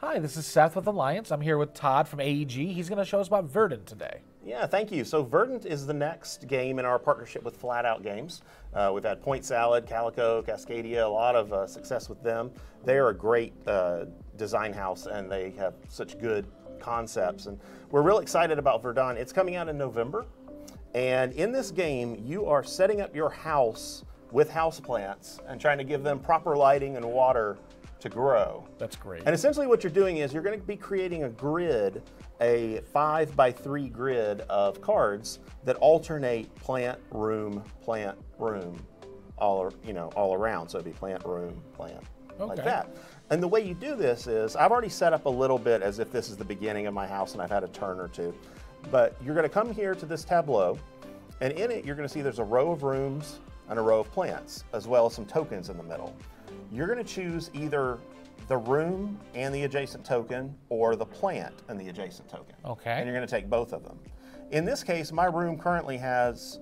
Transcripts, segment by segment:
Hi, this is Seth with Alliance. I'm here with Todd from AEG. He's going to show us about Verdant today. Yeah, thank you. So Verdant is the next game in our partnership with Flat Out Games. We've had Point Salad, Calico, Cascadia, a lot of success with them. They are a great design house and they have such good concepts. And we're real excited about Verdant. It's coming out in November. And in this game, you are setting up your house with houseplants and trying to give them proper lighting and water to grow. That's great. And essentially what you're doing is you're going to be creating a grid, a 5x3 grid of cards that alternate plant, room, all around. So it'd be plant, room, plant, like that. And the way you do this is, I've already set up a little bit as if this is the beginning of my house and I've had a turn or two. But you're going to come here to this tableau, and in it you're going to see there's a row of rooms and a row of plants, as well as some tokens in the middle. You're going to choose either the room and the adjacent token or the plant and the adjacent token. Okay. And you're going to take both of them. In this case, my room currently has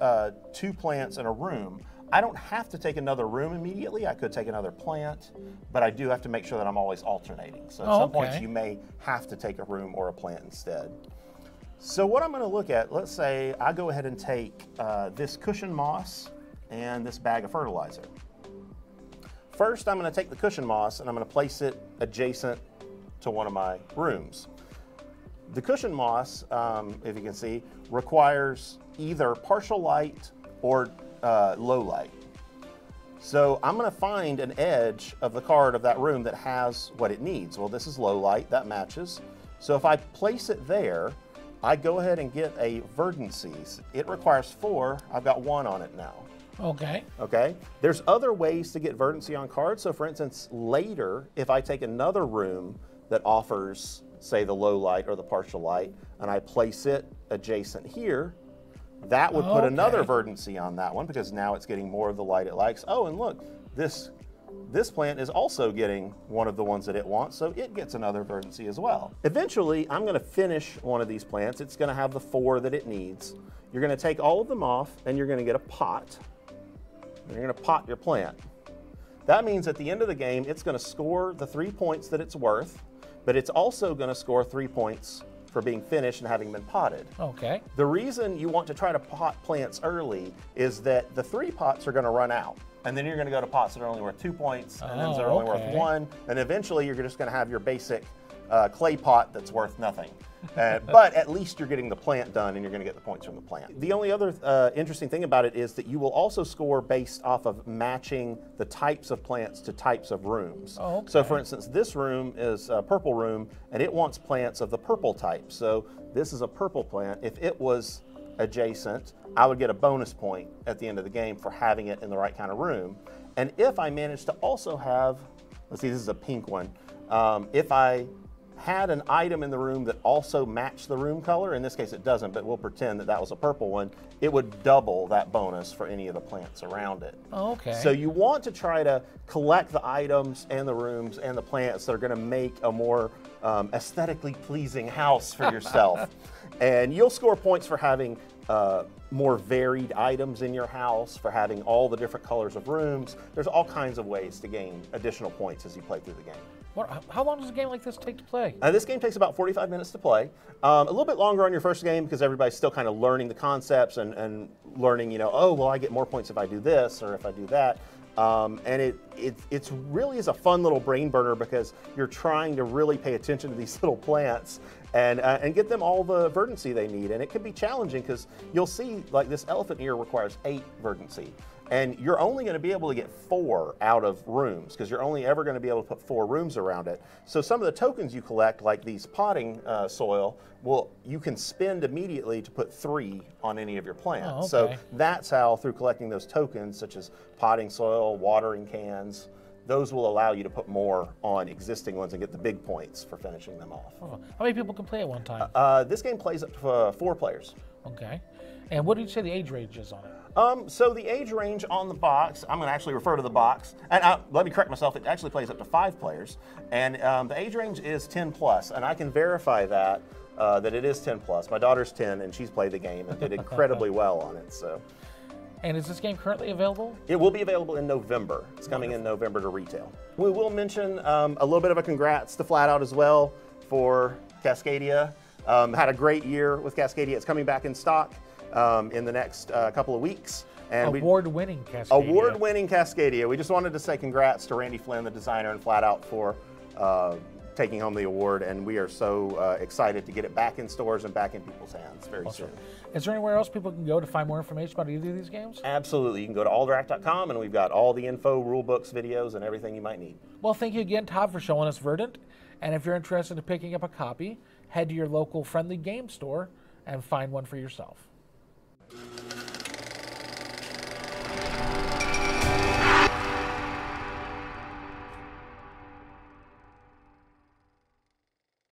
2 plants and a room. I don't have to take another room immediately. I could take another plant, but I do have to make sure that I'm always alternating. So at some points you may have to take a room or a plant instead. So what I'm going to look at, let's say I go ahead and take this cushion moss and this bag of fertilizer. First, I'm going to take the cushion moss and I'm going to place it adjacent to one of my rooms. The cushion moss, if you can see, requires either partial light or low light. So I'm going to find an edge of the card of that room that has what it needs. Well, this is low light, that matches. So if I place it there, I go ahead and get a vertices. It requires 4, I've got 1 on it now. Okay. Okay. There's other ways to get verdancy on cards. So for instance, later, if I take another room that offers, say, the low light or the partial light, and I place it adjacent here, that would put another verdancy on that one because now it's getting more of the light it likes. Oh, and look, this plant is also getting one of the ones that it wants, so it gets another verdancy as well. Eventually, I'm going to finish one of these plants. It's going to have the 4 that it needs. You're going to take all of them off, and you're going to get a pot. You're going to pot your plant. That means at the end of the game, it's going to score the 3 points that it's worth, but it's also going to score 3 points for being finished and having been potted. Okay. The reason you want to try to pot plants early is that the 3 pots are going to run out. And then you're going to go to pots that are only worth 2 points, and then they're only worth 1, and eventually you're just going to have your basic clay pot that's worth nothing. But at least you're getting the plant done and you're going to get the points from the plant. The only other interesting thing about it is that you will also score based off of matching the types of plants to types of rooms. So for instance, this room is a purple room and it wants plants of the purple type. So this is a purple plant. If it was adjacent, I would get a bonus point at the end of the game for having it in the right kind of room. And if I managed to also have, let's see, this is a pink one. If I had an item in the room that also matched the room color, in this case it doesn't, but we'll pretend that that was a purple one, it would double that bonus for any of the plants around it. So you want to try to collect the items and the rooms and the plants that are going to make a more aesthetically pleasing house for yourself. And you'll score points for having more varied items in your house, for having all the different colors of rooms. There's all kinds of ways to gain additional points as you play through the game. How long does a game like this take to play? This game takes about 45 minutes to play. A little bit longer on your first game because everybody's still kind of learning the concepts and learning, oh, well, I get more points if I do this or if I do that. And it's really is a fun little brain burner because you're trying to really pay attention to these little plants and get them all the verdancy they need. And it can be challenging because you'll see like this elephant ear requires 8 verdancy. And you're only going to be able to get 4 out of rooms because you're only ever going to be able to put 4 rooms around it. So some of the tokens you collect, like these potting soil, well, you can spend immediately to put 3 on any of your plants. So that's how, through collecting those tokens, such as potting soil, watering cans, those will allow you to put more on existing ones and get the big points for finishing them off. How many people can play at one time? This game plays up to 4 players. Okay. And what did you say the age range is on it? So the age range on the box, I'm going to actually refer to the box, and let me correct myself, it actually plays up to 5 players, and the age range is 10 plus, and I can verify that it is 10 plus. My daughter's 10, and she's played the game and did incredibly well on it. So And is this game currently available? It will be available in November. It's coming in November to retail. We will mention a little bit of a congrats to Flat Out as well for Cascadia. Had a great year with Cascadia. It's coming back in stock in the next couple of weeks. And award-winning Cascadia. Award-winning Cascadia. We just wanted to say congrats to Randy Flynn, the designer, and Flat Out for taking home the award, and we are so excited to get it back in stores and back in people's hands very soon. Is there anywhere else people can go to find more information about either of these games? Absolutely. You can go to alderac.com, and we've got all the info, rule books, videos, and everything you might need. Well, thank you again, Todd, for showing us Verdant. And if you're interested in picking up a copy, head to your local friendly game store and find one for yourself.